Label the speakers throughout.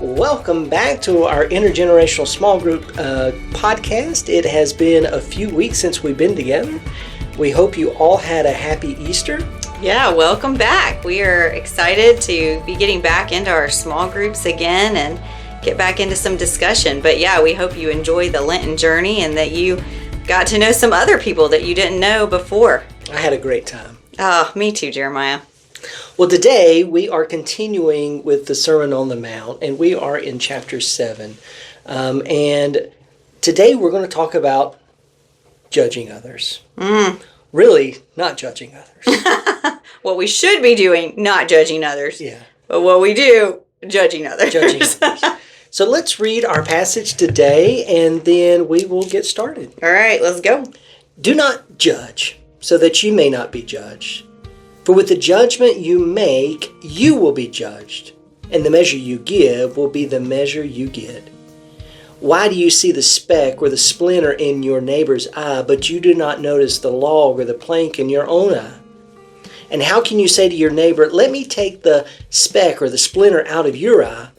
Speaker 1: Welcome back to our Intergenerational Small Group podcast. It has been a few weeks since we've been together. We hope you all had a happy Easter.
Speaker 2: Yeah, welcome back. We are excited to be getting back into our small groups again and get back into some discussion. But yeah, we hope you enjoyed the Lenten journey and that you got to know some other people that you didn't know before.
Speaker 1: I had a great time.
Speaker 2: Oh, me too, Jeremiah.
Speaker 1: Well, today we are continuing with the Sermon on the Mount, and we are in chapter 7. And today we're going to talk about judging others. Really, not judging others.
Speaker 2: What we should be doing, not judging others.
Speaker 1: Yeah.
Speaker 2: But what we do, judging others.
Speaker 1: Judging others. So let's read our passage today, and then we will get started.
Speaker 2: All right, let's go.
Speaker 1: Do not judge, so that you may not be judged. For with the judgment you make, you will be judged, and the measure you give will be the measure you get. Why do you see the speck or the splinter in your neighbor's eye, but you do not notice the log or the plank in your own eye? And how can you say to your neighbor, let me take the speck or the splinter out of your eye,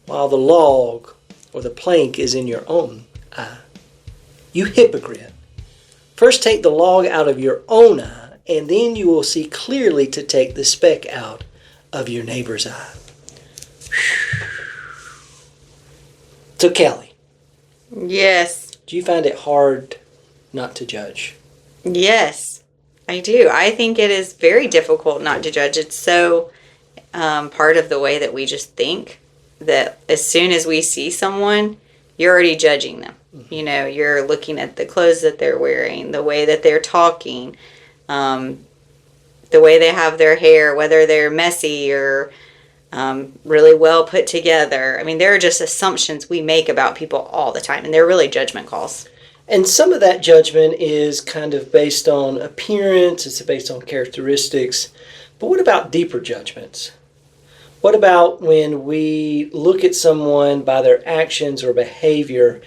Speaker 1: while the log or the plank is in your own eye? You hypocrite! First take the log out of your own eye, and then you will see clearly to take the speck out of your neighbor's eye. So, Kelly.
Speaker 2: Yes.
Speaker 1: Do you find it hard not to judge?
Speaker 2: Yes, I do. I think it is very difficult not to judge. It's so part of the way that we just think that as soon as we see someone, you're already judging them. Mm-hmm. You know, you're looking at the clothes that they're wearing, the way that they're talking, the way they have their hair, whether they're messy or really well put together. I mean, there are just assumptions we make about people all the time, and they're really judgment calls.
Speaker 1: And some of that judgment is kind of based on appearance, it's based on characteristics. But what about deeper judgments? What about when we look at someone by their actions or behavior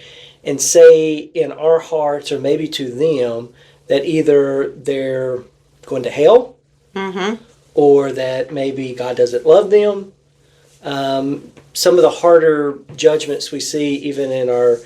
Speaker 1: and say in our hearts, or maybe to them, that either they're going to hell, or that maybe God doesn't love them? Some of the harder judgments we see even in our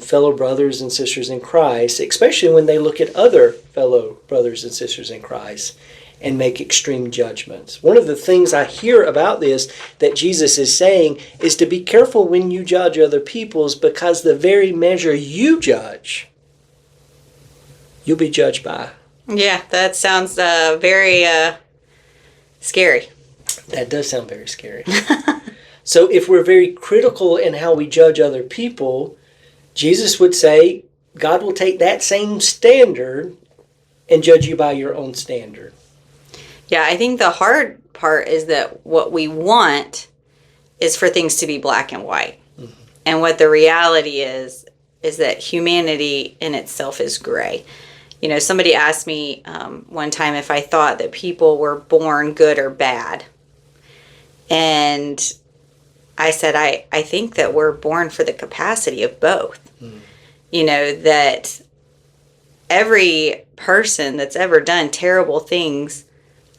Speaker 1: fellow brothers and sisters in Christ, especially when they look at other fellow brothers and sisters in Christ and make extreme judgments. One of the things I hear about this that Jesus is saying is to be careful when you judge other people's, because the very measure you judge, you'll be judged by.
Speaker 2: Yeah, that sounds very scary.
Speaker 1: That does sound very scary. So if we're very critical in how we judge other people, Jesus would say God will take that same standard and judge you by your own standard.
Speaker 2: Yeah, I think the hard part is that what we want is for things to be black and white. Mm-hmm. And what the reality is that humanity in itself is gray. You know, somebody asked me one time if I thought that people were born good or bad. And I said, I think that we're born for the capacity of both. Mm. You know, that every person that's ever done terrible things,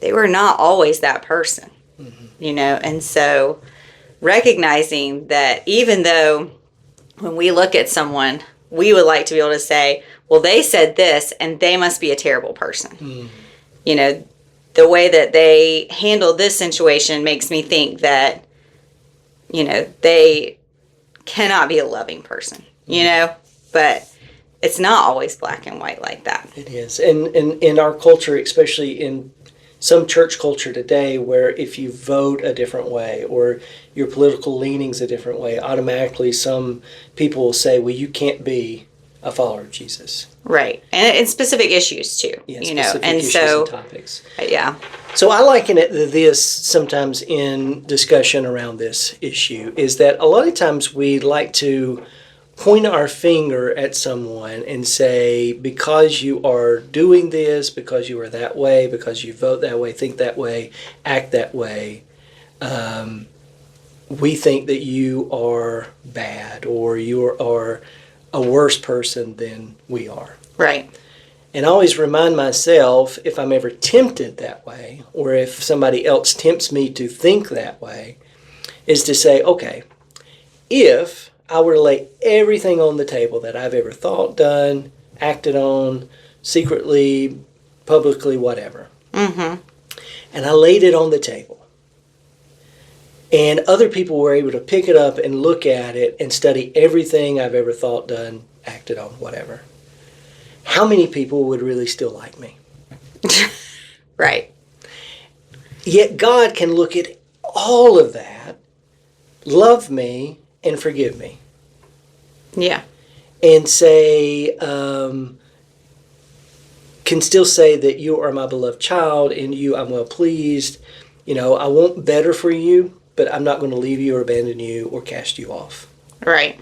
Speaker 2: they were not always that person. Mm-hmm. You know, and so recognizing that even though when we look at someone, we would like to be able to say, well, they said this and they must be a terrible person. Mm. You know, the way that they handled this situation makes me think that, you know, they cannot be a loving person, you know, but it's not always black and white like that.
Speaker 1: It is. And in our culture, especially in some church culture today, where if you vote a different way or your political leanings a different way, automatically some people will say, well, you can't be a follower of Jesus.
Speaker 2: Right. And in specific issues too, you know, and
Speaker 1: issues
Speaker 2: so
Speaker 1: and topics.
Speaker 2: Yeah.
Speaker 1: So I liken it to this sometimes in discussion around this issue, is that a lot of times we like to point our finger at someone and say, because you are doing this, because you are that way, because you vote that way, think that way, act that way, we think that you are bad or you are a worse person than we are.
Speaker 2: Right.
Speaker 1: And I always remind myself, if I'm ever tempted that way, or if somebody else tempts me to think that way, is to say, okay, if I were to lay everything on the table that I've ever thought, done, acted on, secretly, publicly, whatever, and I laid it on the table, and other people were able to pick it up and look at it and study everything I've ever thought, done, acted on, whatever, how many people would really still like me?
Speaker 2: Right.
Speaker 1: Yet God can look at all of that, love me, and forgive me.
Speaker 2: Yeah.
Speaker 1: And say, can still say that you are my beloved child, and you I'm well pleased. You know, I want better for you, but I'm not going to leave you or abandon you or cast you off.
Speaker 2: Right.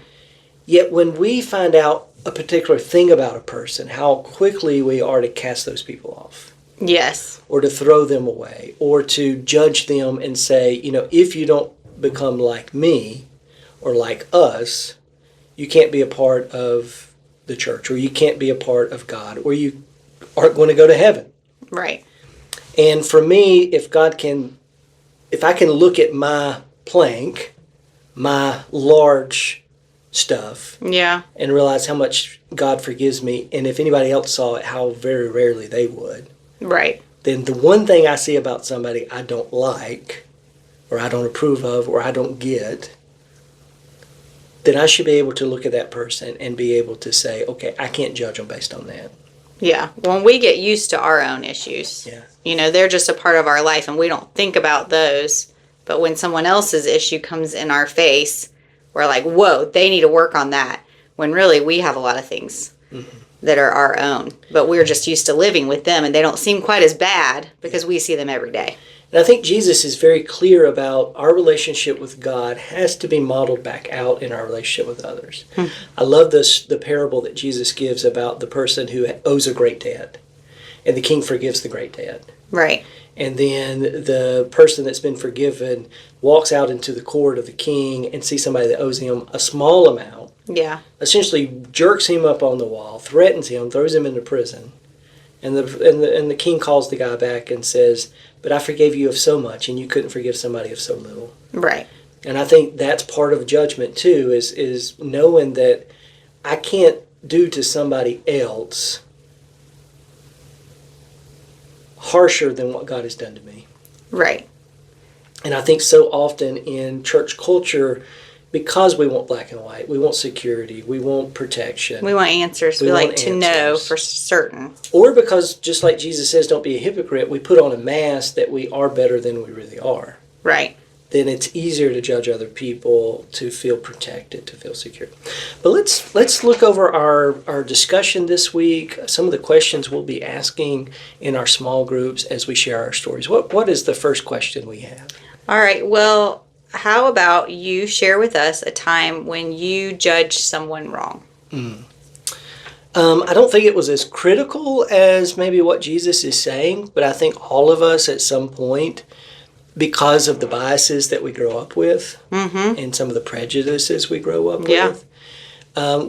Speaker 1: Yet when we find out a particular thing about a person, how quickly we are to cast those people off.
Speaker 2: Yes.
Speaker 1: Or to throw them away, or to judge them and say, you know, if you don't become like me or like us, you can't be a part of the church, or you can't be a part of God, or you aren't going to go to heaven.
Speaker 2: Right.
Speaker 1: And for me, if I can look at my plank, my large stuff,
Speaker 2: Yeah.
Speaker 1: and realize how much God forgives me, and if anybody else saw it, how very rarely they would,
Speaker 2: Right.
Speaker 1: then the one thing I see about somebody I don't like, or I don't approve of, or I don't get, then I should be able to look at that person and be able to say, okay, I can't judge them based on that.
Speaker 2: Yeah. When we get used to our own issues,
Speaker 1: Yeah.
Speaker 2: you know, they're just a part of our life and we don't think about those. But when someone else's issue comes in our face, we're like, whoa, they need to work on that. When really we have a lot of things that are our own. But we're just used to living with them and they don't seem quite as bad because we see them every day.
Speaker 1: And I think Jesus is very clear about our relationship with God has to be modeled back out in our relationship with others. I love the parable that Jesus gives about the person who owes a great debt, and the king forgives the great debt.
Speaker 2: Right.
Speaker 1: And then the person that's been forgiven walks out into the court of the king and sees somebody that owes him a small amount,
Speaker 2: Yeah.
Speaker 1: essentially jerks him up on the wall, threatens him, throws him into prison. And the king calls the guy back and says, but I forgave you of so much, and you couldn't forgive somebody of so little.
Speaker 2: Right.
Speaker 1: And I think that's part of judgment too, is knowing that I can't do to somebody else harsher than what God has done to me.
Speaker 2: Right.
Speaker 1: And I think so often in church culture, because we want black and white, we want security, we want protection.
Speaker 2: We want answers. We like to know for certain.
Speaker 1: Or because, just like Jesus says, don't be a hypocrite, we put on a mask that we are better than we really are.
Speaker 2: Right.
Speaker 1: Then it's easier to judge other people, to feel protected, to feel secure. But let's look over our discussion this week, some of the questions we'll be asking in our small groups as we share our stories. What is the first question we have?
Speaker 2: All right. Well, how about you share with us a time when you judged someone wrong?
Speaker 1: I don't think it was as critical as maybe what Jesus is saying, but I think all of us at some point, because of the biases that we grow up with and some of the prejudices we grow up with,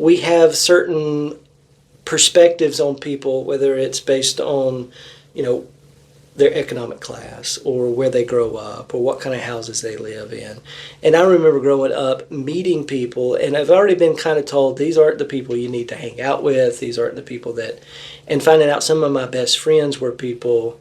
Speaker 1: we have certain perspectives on people, whether it's based on, you know, their economic class or where they grow up or what kind of houses they live in. And I remember growing up meeting people, and I've already been kind of told these aren't the people you need to hang out with, these aren't the people that, and finding out some of my best friends were people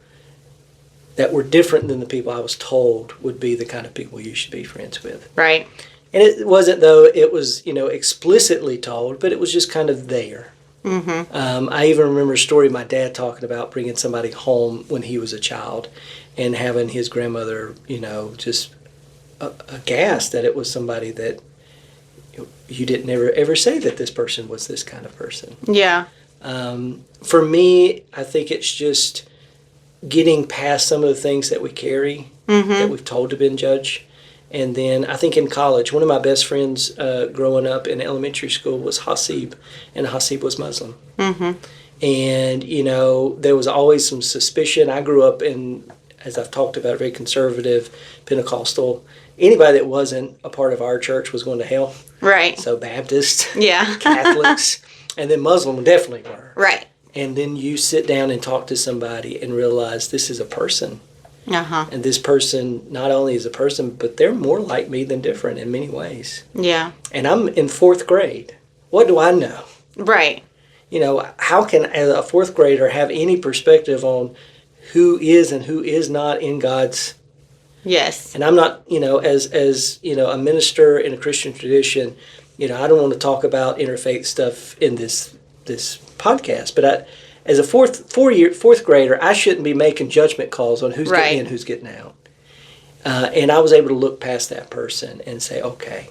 Speaker 1: that were different than the people I was told would be the kind of people you should be friends with.
Speaker 2: Right.
Speaker 1: And it wasn't, though it was, you know, explicitly told, but it was just kind of there. I even remember a story of my dad talking about bringing somebody home when he was a child and having his grandmother, you know, just aghast that it was somebody that you didn't ever say that this person was this kind of person.
Speaker 2: Yeah.
Speaker 1: For me, I think it's just getting past some of the things that we carry, that we've told to be judged. And then I think in college, one of my best friends growing up in elementary school was Hasib, and Hasib was Muslim. And, you know, there was always some suspicion. I grew up in, as I've talked about, very conservative, Pentecostal. Anybody that wasn't a part of our church was going to hell.
Speaker 2: Right.
Speaker 1: So Baptist,
Speaker 2: Yeah.
Speaker 1: Catholics, and then Muslim definitely were.
Speaker 2: Right.
Speaker 1: And then you sit down and talk to somebody and realize this is a person.
Speaker 2: Uh-huh.
Speaker 1: And this person not only is a person, but they're more like me than different in many ways.
Speaker 2: Yeah.
Speaker 1: And I'm in fourth grade. What do I know?
Speaker 2: Right.
Speaker 1: How can a fourth grader have any perspective on who is and who is not in God's?
Speaker 2: Yes.
Speaker 1: And I'm not, as a minister in a Christian tradition, I don't want to talk about interfaith stuff in this podcast, but as a fourth grader, I shouldn't be making judgment calls on who's getting in, who's getting out. And I was able to look past that person and say, okay,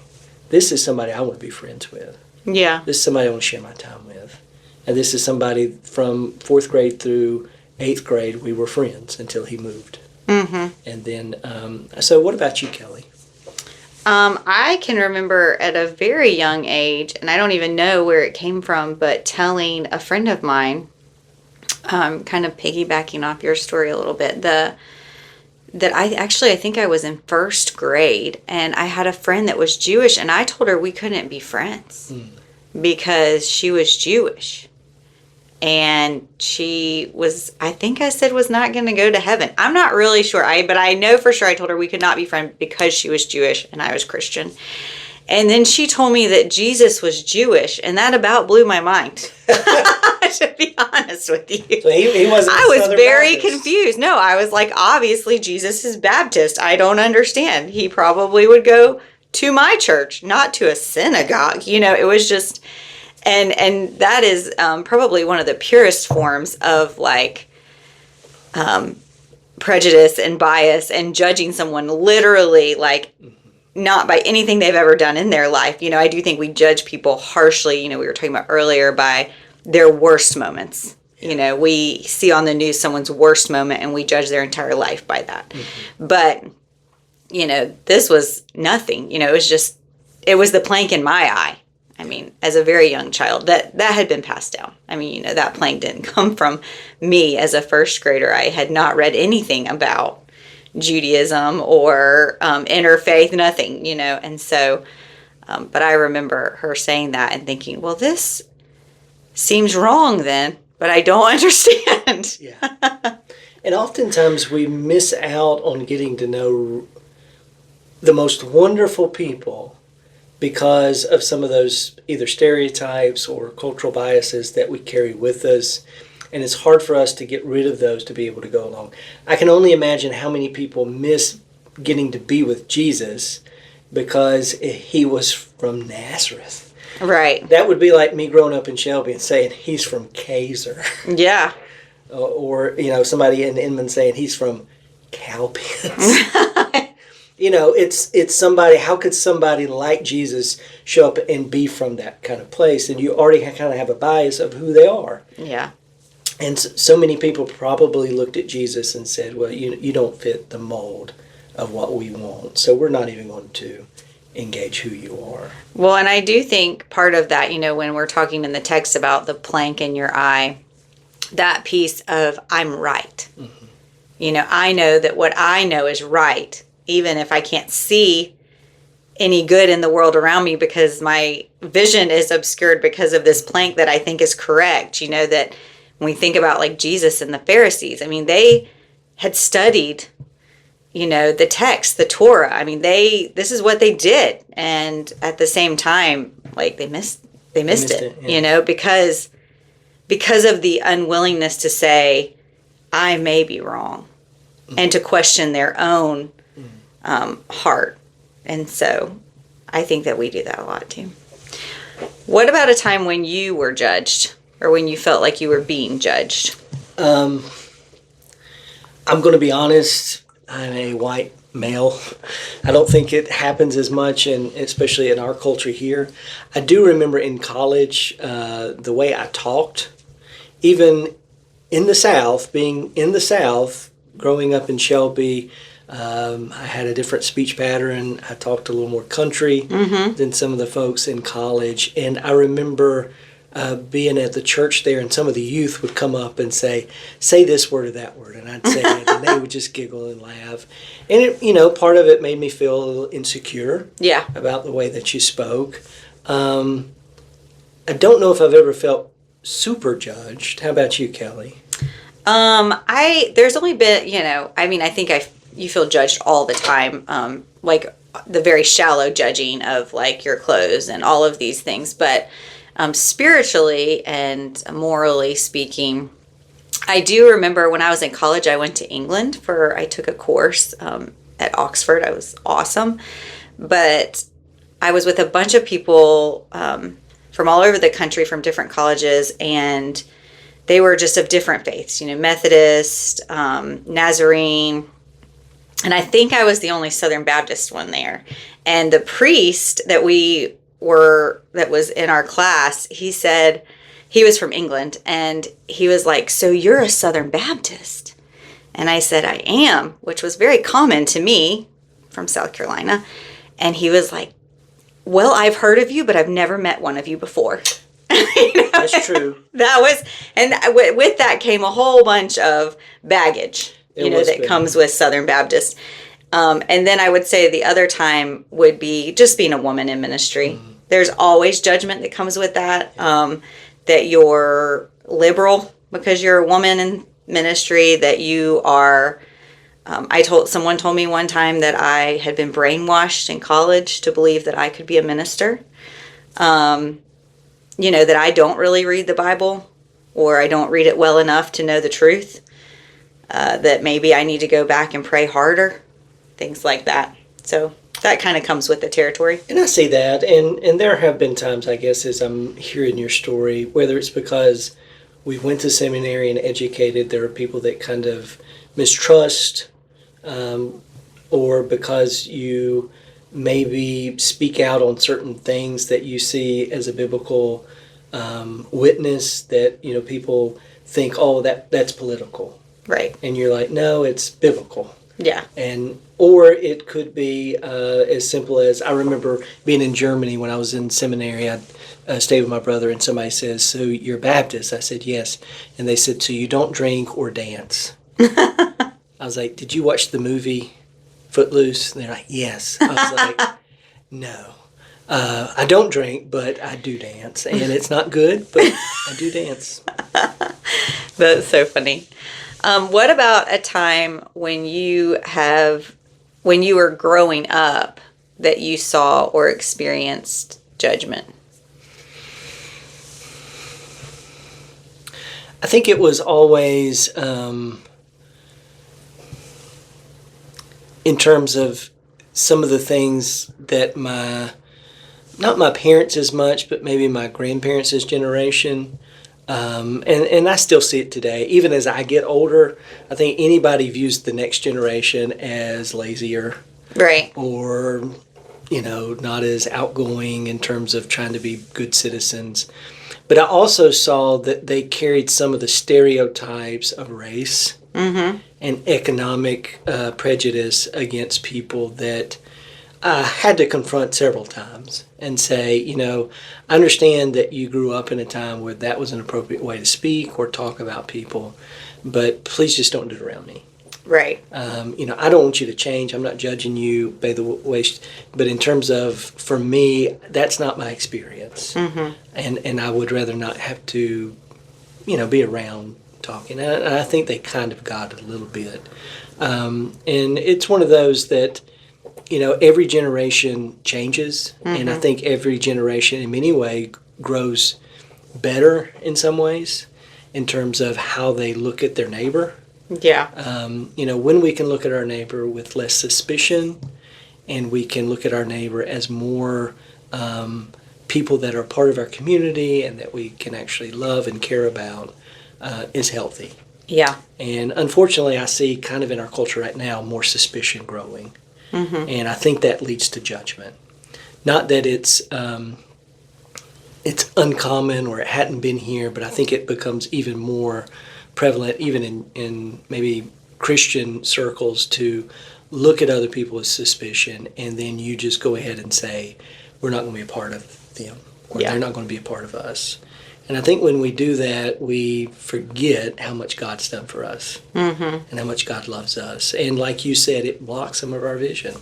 Speaker 1: this is somebody I want to be friends with.
Speaker 2: Yeah.
Speaker 1: This is somebody I want to share my time with. And this is somebody from fourth grade through eighth grade, we were friends until he moved.
Speaker 2: Mm-hmm.
Speaker 1: And then, so what about you, Kelly?
Speaker 2: I can remember at a very young age, and I don't even know where it came from, but telling a friend of mine, kind of piggybacking off your story a little bit, that I think I was in first grade, and I had a friend that was Jewish, and I told her we couldn't be friends because she was Jewish. And she was, I think I said, was not going to go to heaven. I'm not really sure. But I know for sure I told her we could not be friends because she was Jewish and I was Christian. And then she told me that Jesus was Jewish, and that about blew my mind. To be honest with you.
Speaker 1: So he wasn't.
Speaker 2: I was very
Speaker 1: Baptist.
Speaker 2: confused. No, I was like, obviously Jesus is Baptist. I don't understand. He probably would go to my church, not to a synagogue. It was just... And that is probably one of the purest forms of prejudice and bias and judging someone literally not by anything they've ever done in their life. I do think we judge people harshly. We were talking about earlier by their worst moments. We see on the news someone's worst moment and we judge their entire life by that. Mm-hmm. But, this was nothing. It was the plank in my eye. As a very young child, that had been passed down. That plank didn't come from me as a first grader. I had not read anything about Judaism or interfaith, nothing, And so, but I remember her saying that and thinking, well, this seems wrong then, but I don't understand.
Speaker 1: Yeah. And oftentimes we miss out on getting to know the most wonderful people because of some of those either stereotypes or cultural biases that we carry with us. And it's hard for us to get rid of those to be able to go along. I can only imagine how many people miss getting to be with Jesus because he was from Nazareth.
Speaker 2: Right.
Speaker 1: That would be like me growing up in Shelby and saying he's from Kaiser.
Speaker 2: Yeah.
Speaker 1: Or somebody in Inman saying he's from Cowpens. It's somebody. How could somebody like Jesus show up and be from that kind of place? And you already kind of have a bias of who they are.
Speaker 2: Yeah.
Speaker 1: And so many people probably looked at Jesus and said, well, you don't fit the mold of what we want, so we're not even going to engage who you are.
Speaker 2: Well, and I do think part of that, when we're talking in the text about the plank in your eye, that piece of I'm right. Mm-hmm. I know that what I know is right, even if I can't see any good in the world around me because my vision is obscured because of this plank that I think is correct. That when we think about Jesus and the Pharisees, they had studied, the text, the Torah. This is what they did. And at the same time, they missed it,
Speaker 1: yeah.
Speaker 2: Because of the unwillingness to say, I may be wrong, and to question their own heart. And so I think that we do that a lot too. What about a time when you were judged or when you felt like you were being judged?
Speaker 1: I'm going to be honest. I'm a white male. I don't think it happens as much, and especially in our culture here. I do remember in college the way I talked, even in the South, being in the South, growing up in Shelby. I had a different speech pattern. I talked a little more country than some of the folks in college. And I remember being at the church there, and some of the youth would come up and say this word or that word. And I'd say it, and they would just giggle and laugh. And, part of it made me feel a little insecure about the way that you spoke. I don't know if I've ever felt super judged. How about you, Kelly?
Speaker 2: There's only been, I mean, I think you feel judged all the time, like the very shallow judging of like your clothes and all of these things. But spiritually and morally speaking, I do remember when I was in college, I went to England I took a course at Oxford. I was awesome. But I was with a bunch of people from all over the country from different colleges, and they were just of different faiths, Methodist, Nazarene, and I think I was the only Southern Baptist one there. And the priest that was in our class, he said, he was from England, and he was like, "So you're a Southern Baptist?" And I said, "I am," which was very common to me from South Carolina. And he was like, "Well, I've heard of you, but I've never met one of you before."
Speaker 1: That's true.
Speaker 2: And with that came a whole bunch of baggage, that comes with Southern Baptist. And then I would say the other time would be just being a woman in ministry. Mm-hmm. There's always judgment that comes with that, that you're liberal because you're a woman in ministry, that you are... someone told me one time that I had been brainwashed in college to believe that I could be a minister. That I don't really read the Bible, or I don't read it well enough to know the truth. That maybe I need to go back and pray harder, things like that. So that kind of comes with the territory.
Speaker 1: And I see that, and there have been times, I guess, as I'm hearing your story, whether it's because we went to seminary and educated, there are people that kind of mistrust, or because you maybe speak out on certain things that you see as a biblical witness, that people think, oh, that's political,
Speaker 2: right?
Speaker 1: And you're like, no, it's biblical.
Speaker 2: Yeah.
Speaker 1: Or it could be as simple as, I remember being in Germany when I was in seminary. I stayed with my brother, and somebody says, "So you're Baptist?" I said, "Yes." And they said, "So you don't drink or dance?" I was like, "Did you watch the movie Footloose?" And they're like, "Yes." I was like, "No. I don't drink, but I do dance. And it's not good, but I do dance."
Speaker 2: That's so funny. What about a time when you were growing up that you saw or experienced judgment?
Speaker 1: I think it was always in terms of some of the things that not my parents as much, but maybe my grandparents' generation, and I still see it today. Even as I get older, I think anybody views the next generation as lazier.
Speaker 2: Right.
Speaker 1: Or, not as outgoing in terms of trying to be good citizens. But I also saw that they carried some of the stereotypes of race, mm-hmm. and economic prejudice against people that I had to confront several times and say, I understand that you grew up in a time where that was an appropriate way to speak or talk about people, but please just don't do it around me.
Speaker 2: Right.
Speaker 1: I don't want you to change. I'm not judging you by the way, but in terms of, for me, that's not my experience. Mm-hmm. And I would rather not have to, be around talking. And I think they kind of got it a little bit. And it's one of those that, every generation changes. Mm-hmm. And I think every generation in many ways grows better in some ways in terms of how they look at their neighbor.
Speaker 2: Yeah.
Speaker 1: When we can look at our neighbor with less suspicion, and we can look at our neighbor as more people that are part of our community and that we can actually love and care about, is healthy.
Speaker 2: Yeah.
Speaker 1: And unfortunately, I see kind of in our culture right now more suspicion growing. Mm-hmm. And I think that leads to judgment. Not that it's uncommon or it hadn't been here, but I think it becomes even more prevalent, even in maybe Christian circles, to look at other people with suspicion, and then you just go ahead and say, we're not going to be a part of them, or they're not going to be a part of us. And I think when we do that, we forget how much God's done for us, mm-hmm. and how much God loves us. And like you said, it blocks some of our vision.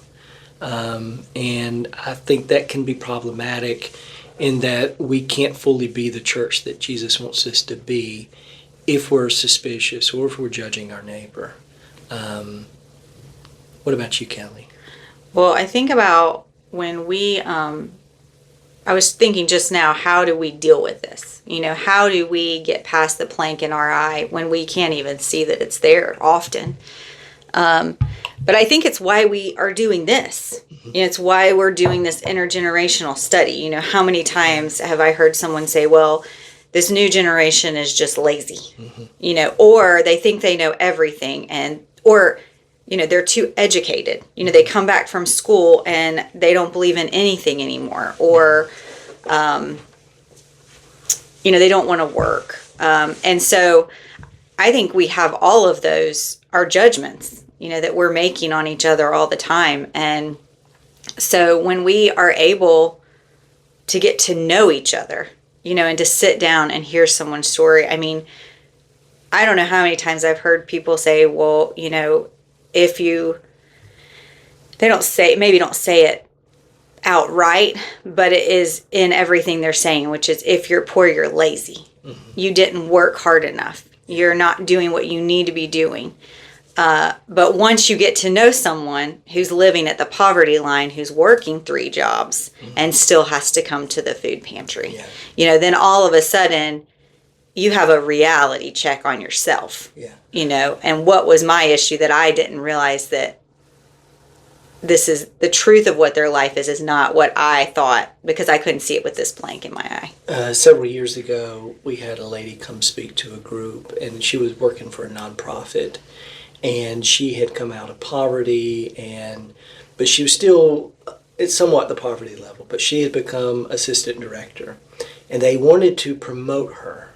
Speaker 1: And I think that can be problematic in that we can't fully be the church that Jesus wants us to be if we're suspicious or if we're judging our neighbor. What about you, Kelly?
Speaker 2: Well, I think about when I was thinking just now, how do we deal with this? How do we get past the plank in our eye when we can't even see that it's there often? But I think it's why we are doing this. It's why we're doing this intergenerational study. How many times have I heard someone say, well, this new generation is just lazy, or they think they know everything, or they're too educated. They come back from school and they don't believe in anything anymore, or they don't want to work. And so I think we have all of those, our judgments, that we're making on each other all the time. And so when we are able to get to know each other, and to sit down and hear someone's story. I mean, I don't know how many times I've heard people say, well, if they don't say it outright, but it is in everything they're saying, which is, if you're poor, you're lazy. You didn't work hard enough. You're not doing what you need to be doing. But once you get to know someone who's living at the poverty line, who's working 3 jobs and still has to come to the food pantry, then all of a sudden you have a reality check on yourself, and what was my issue that I didn't realize that this is the truth of what their life is not what I thought, because I couldn't see it with this plank in my eye.
Speaker 1: Several years ago, we had a lady come speak to a group, and she was working for a nonprofit. And she had come out of poverty, but she was still at somewhat the poverty level, but she had become assistant director. And they wanted to promote her.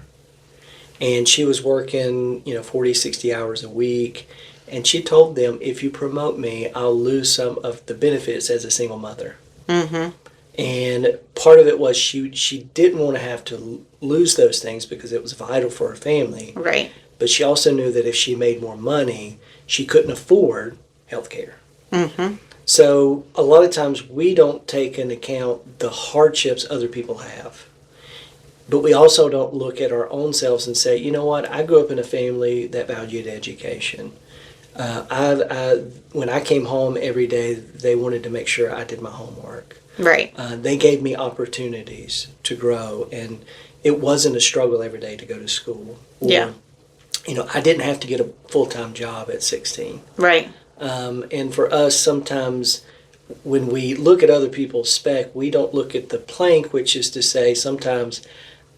Speaker 1: And she was working, 40, 60 hours a week. And she told them, if you promote me, I'll lose some of the benefits as a single mother. Mm-hmm. And part of it was she didn't want to have to lose those things because it was vital for her family.
Speaker 2: Right.
Speaker 1: But she also knew that if she made more money, she couldn't afford health care. Mm-hmm. So a lot of times we don't take into account the hardships other people have. But we also don't look at our own selves and say, you know what, I grew up in a family that valued education. When I came home every day, they wanted to make sure I did my homework.
Speaker 2: Right.
Speaker 1: They gave me opportunities to grow, and it wasn't a struggle every day to go to school. I didn't have to get a full-time job at 16.
Speaker 2: Right.
Speaker 1: And for us, sometimes when we look at other people's spec, we don't look at the plank, which is to say sometimes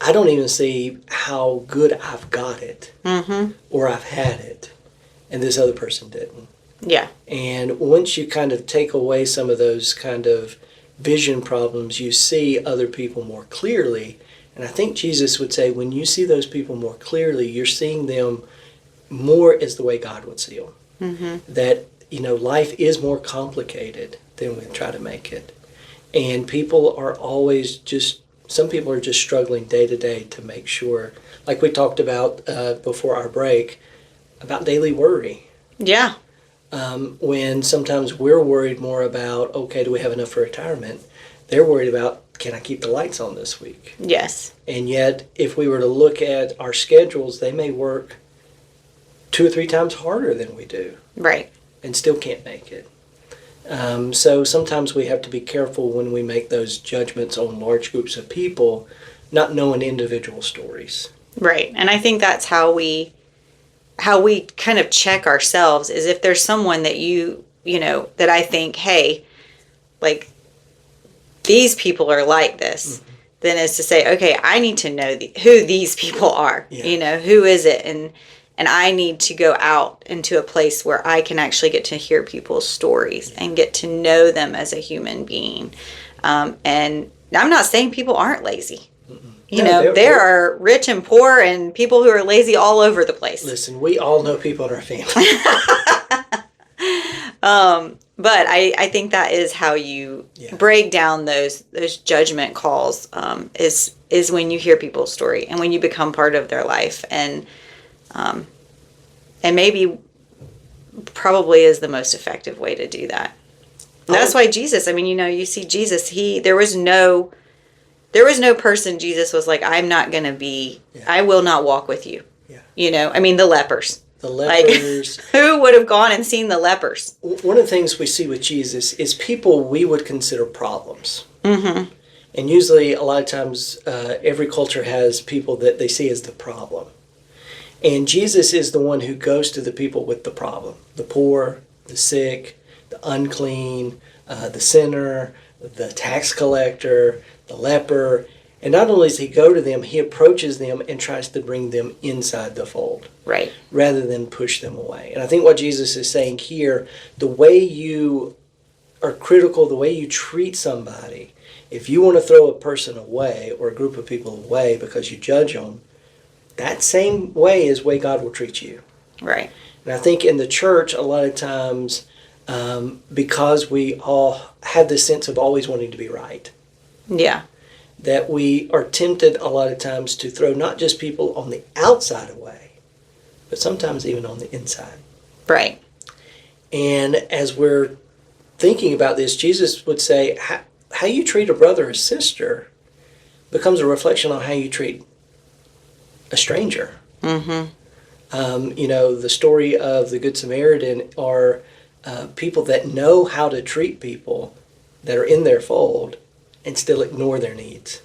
Speaker 1: I don't even see how good I've got it or I've had it, and this other person didn't.
Speaker 2: Yeah.
Speaker 1: And once you kind of take away some of those kind of vision problems, you see other people more clearly. And I think Jesus would say, when you see those people more clearly, you're seeing them more as the way God would see them. Mm-hmm. That, life is more complicated than we try to make it. And people are always some people are just struggling day to day to make sure, like we talked about before our break, about daily worry.
Speaker 2: Yeah.
Speaker 1: When sometimes we're worried more about, okay, do we have enough for retirement? They're worried about, can I keep the lights on this week?
Speaker 2: Yes. And
Speaker 1: yet, if we were to look at our schedules, they may work 2 or 3 times harder than we do.
Speaker 2: Right.
Speaker 1: And still can't make it. So sometimes we have to be careful when we make those judgments on large groups of people, not knowing individual stories.
Speaker 2: Right. And I think that's how we kind of check ourselves, is if there's someone that that I think, hey, like, these people are like this, then is to say, okay, I need to know who these people are. Yeah. Who is it? And I need to go out into a place where I can actually get to hear people's stories and get to know them as a human being. And I'm not saying people aren't lazy. There are rich and poor and people who are lazy all over the place.
Speaker 1: Listen, we all know people in our family.
Speaker 2: But I think that is how you break down those judgment calls, is when you hear people's story and when you become part of their life, and maybe probably is the most effective way to do that. And that's why Jesus, you see Jesus, there was no person Jesus was like, I'm not going to be, I will not walk with you.
Speaker 1: Yeah.
Speaker 2: You know, I mean, the lepers.
Speaker 1: The lepers.
Speaker 2: Like, who would have gone and seen the lepers?
Speaker 1: One of the things we see with Jesus is people we would consider problems.
Speaker 2: Mm-hmm.
Speaker 1: And usually, a lot of times, every culture has people that they see as the problem. And Jesus is the one who goes to the people with the problem. The poor, the sick, the unclean, the sinner, the tax collector, the leper. And not only does he go to them, he approaches them and tries to bring them inside the fold.
Speaker 2: Right.
Speaker 1: Rather than push them away. And I think what Jesus is saying here, the way you are critical, the way you treat somebody, if you want to throw a person away or a group of people away because you judge them, that same way is the way God will treat you.
Speaker 2: Right.
Speaker 1: And I think in the church, a lot of times, because we all have this sense of always wanting to be right,
Speaker 2: Yeah.
Speaker 1: that we are tempted a lot of times to throw not just people on the outside away, but sometimes even on the inside.
Speaker 2: Right.
Speaker 1: And as we're thinking about this, Jesus would say, how you treat a brother or sister becomes a reflection on how you treat a stranger.
Speaker 2: Mm-hmm.
Speaker 1: The story of the Good Samaritan are people that know how to treat people that are in their fold and still ignore their needs.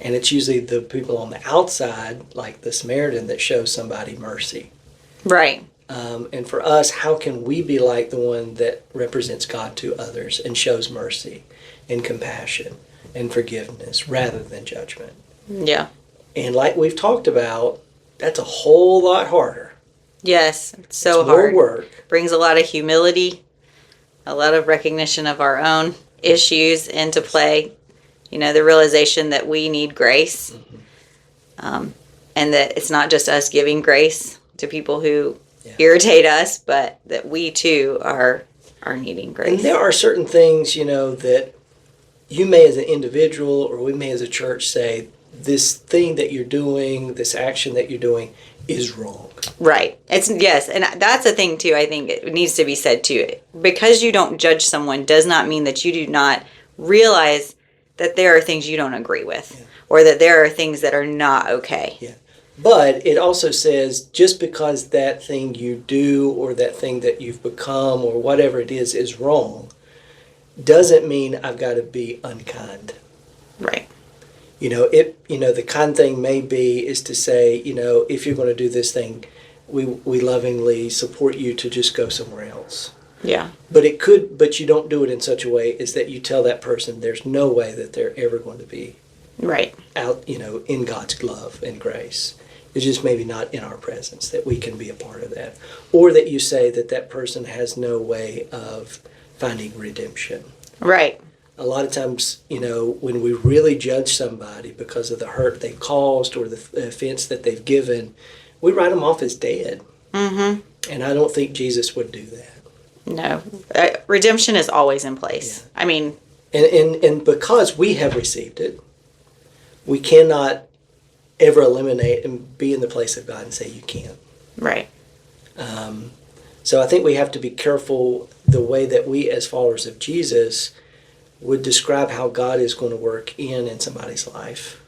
Speaker 1: And it's usually the people on the outside, like the Samaritan, that shows somebody mercy.
Speaker 2: Right.
Speaker 1: And for us, how can we be like the one that represents God to others and shows mercy and compassion and forgiveness rather than judgment?
Speaker 2: Yeah.
Speaker 1: And like we've talked about, that's a whole lot harder.
Speaker 2: Yes. It's so
Speaker 1: It's more
Speaker 2: hard.
Speaker 1: work.
Speaker 2: Brings a lot of humility, a lot of recognition of our own issues into play. You know, the realization that we need grace.
Speaker 1: Mm-hmm.
Speaker 2: And that it's not just us giving grace to people who
Speaker 1: Yeah.
Speaker 2: irritate us, but that we too are needing grace.
Speaker 1: And there are certain things, that you may as an individual or we may as a church say, this thing that you're doing, this action that you're doing is wrong.
Speaker 2: Right. Yes, and that's a thing too. I think it needs to be said too. Because you don't judge someone does not mean that you do not realize that there are things you don't agree with,
Speaker 1: Yeah.
Speaker 2: or that there are things that are not okay.
Speaker 1: Yeah. But it also says just because that thing you do or that thing that you've become or whatever it is wrong, doesn't mean I've got to be unkind.
Speaker 2: Right.
Speaker 1: The kind thing may be is to say, if you're going to do this thing, we lovingly support you to just go somewhere else.
Speaker 2: Yeah.
Speaker 1: But you don't do it in such a way is that you tell that person there's no way that they're ever going to be
Speaker 2: Right.
Speaker 1: out, in God's love and grace. It's just maybe not in our presence that we can be a part of that. Or that you say that person has no way of finding redemption.
Speaker 2: Right.
Speaker 1: A lot of times, when we really judge somebody because of the hurt they caused or the offense that they've given, we write them off as dead.
Speaker 2: Mm-hmm.
Speaker 1: And I don't think Jesus would do that.
Speaker 2: No. Redemption is always in place.
Speaker 1: Yeah.
Speaker 2: I mean,
Speaker 1: And because we have received it, we cannot ever eliminate and be in the place of God and say you can't.
Speaker 2: right.
Speaker 1: So I think we have to be careful the way that we as followers of Jesus would describe how God is going to work in somebody's life.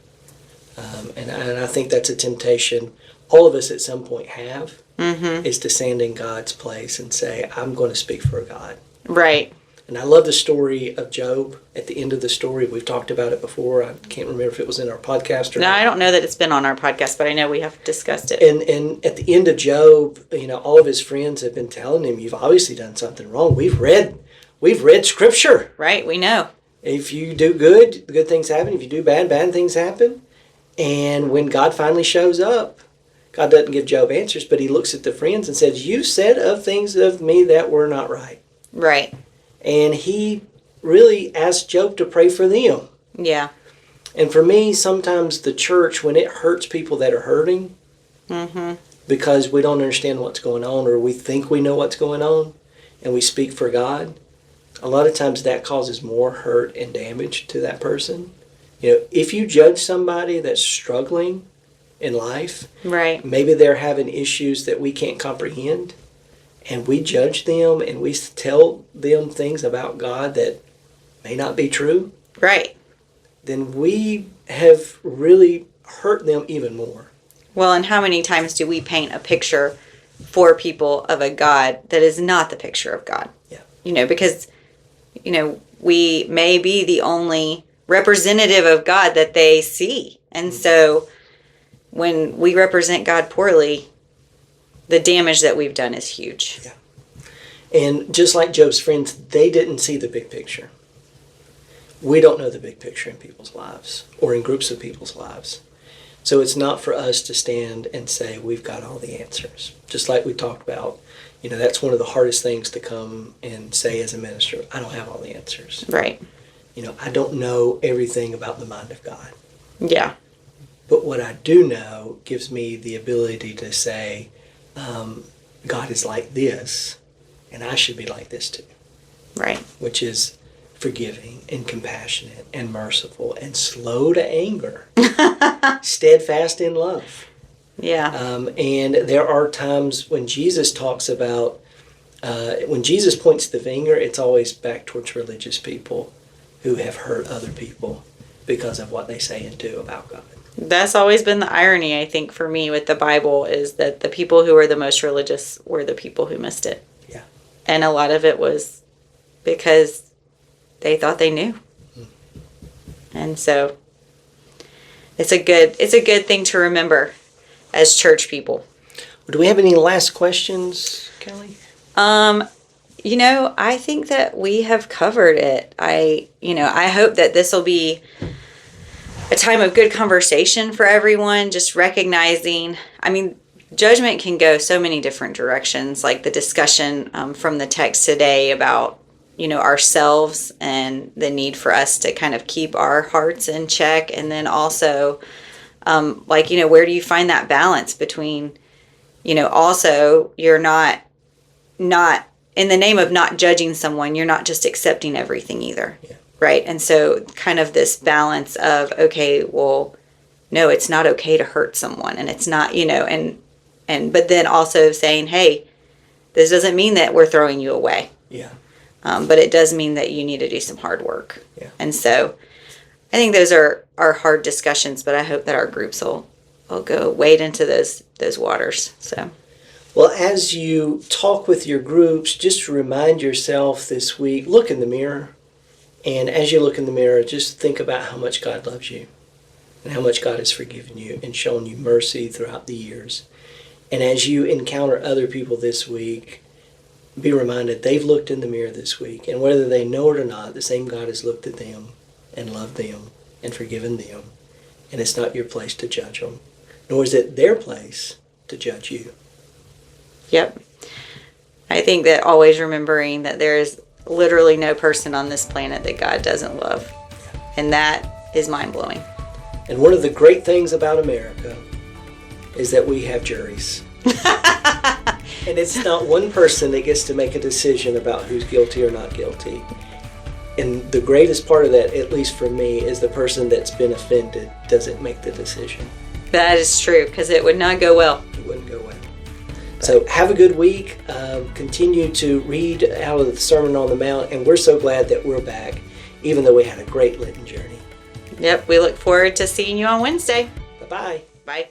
Speaker 1: And I think that's a temptation all of us at some point have,
Speaker 2: Mm-hmm.
Speaker 1: is to stand in God's place and say, I'm going to speak for God.
Speaker 2: Right.
Speaker 1: And I love the story of Job. At the end of the story, we've talked about it before. I can't remember if it was in our podcast or
Speaker 2: No,
Speaker 1: not.
Speaker 2: I don't know that it's been on our podcast, but I know we have discussed it.
Speaker 1: And at the end of Job, all of his friends have been telling him, you've obviously done something wrong. We've read Scripture.
Speaker 2: Right, we know.
Speaker 1: If you do good things happen. If you do bad things happen. And when God finally shows up, God doesn't give Job answers, but he looks at the friends and says, you said of things of me that were not right.
Speaker 2: Right.
Speaker 1: And he really asked Job to pray for them.
Speaker 2: Yeah.
Speaker 1: And for me, sometimes the church, when it hurts people that are hurting,
Speaker 2: Mm-hmm.
Speaker 1: because we don't understand what's going on or we think we know what's going on, and we speak for God, a lot of times that causes more hurt and damage to that person. If you judge somebody that's struggling in life,
Speaker 2: Right.
Speaker 1: maybe they're having issues that we can't comprehend, and we judge them and we tell them things about God that may not be true,
Speaker 2: Right.
Speaker 1: then we have really hurt them even more.
Speaker 2: Well, and how many times do we paint a picture for people of a God that is not the picture of God?
Speaker 1: Yeah.
Speaker 2: Because, we may be the only representative of God that they see. And so when we represent God poorly, the damage that we've done is huge.
Speaker 1: Yeah. And just like Job's friends, they didn't see the big picture. We don't know the big picture in people's lives or in groups of people's lives. So it's not for us to stand and say we've got all the answers. Just like we talked about, that's one of the hardest things to come and say as a minister. I don't have all the answers.
Speaker 2: Right.
Speaker 1: I don't know everything about the mind of God.
Speaker 2: Yeah.
Speaker 1: But what I do know gives me the ability to say, God is like this, and I should be like this too.
Speaker 2: Right.
Speaker 1: Which is forgiving and compassionate and merciful and slow to anger, steadfast in love.
Speaker 2: Yeah.
Speaker 1: And there are times when Jesus talks about, when Jesus points the finger, it's always back towards religious people who have hurt other people because of what they say and do about God.
Speaker 2: That's always been the irony, I think, for me with the Bible, is that the people who were the most religious were the people who missed it.
Speaker 1: Yeah.
Speaker 2: And a lot of it was because they thought they knew. And so it's a good thing to remember as church people.
Speaker 1: Do we have any last questions, Kelly?
Speaker 2: I think that we have covered it. I hope that this will be a time of good conversation for everyone, just recognizing, judgment can go so many different directions, like the discussion from the text today about, ourselves and the need for us to kind of keep our hearts in check. And then also, where do you find that balance between, also you're not in the name of not judging someone, you're not just accepting everything either.
Speaker 1: Yeah.
Speaker 2: Right. And so kind of this balance of, okay, well, no, it's not okay to hurt someone. And it's not, but then also saying, hey, this doesn't mean that we're throwing you away.
Speaker 1: Yeah.
Speaker 2: But it does mean that you need to do some hard work.
Speaker 1: Yeah.
Speaker 2: And so I think those are hard discussions, but I hope that our groups will go wade into those waters. So.
Speaker 1: Well, as you talk with your groups, just remind yourself this week, look in the mirror. And as you look in the mirror, just think about how much God loves you and how much God has forgiven you and shown you mercy throughout the years. And as you encounter other people this week, be reminded they've looked in the mirror this week. And whether they know it or not, the same God has looked at them and loved them and forgiven them. And it's not your place to judge them, nor is it their place to judge you.
Speaker 2: Yep. I think that always remembering that there is literally no person on this planet that God doesn't love. And that is mind-blowing.
Speaker 1: And one of the great things about America is that we have juries. And it's not one person that gets to make a decision about who's guilty or not guilty. And the greatest part of that, at least for me, is the person that's been offended doesn't make the decision.
Speaker 2: That is true, because it would not go well.
Speaker 1: It wouldn't go well. So have a good week. Continue to read out of the Sermon on the Mount, and we're so glad that we're back, even though we had a great Lenten journey.
Speaker 2: Yep, we look forward to seeing you on Wednesday.
Speaker 1: Bye-bye.
Speaker 2: Bye.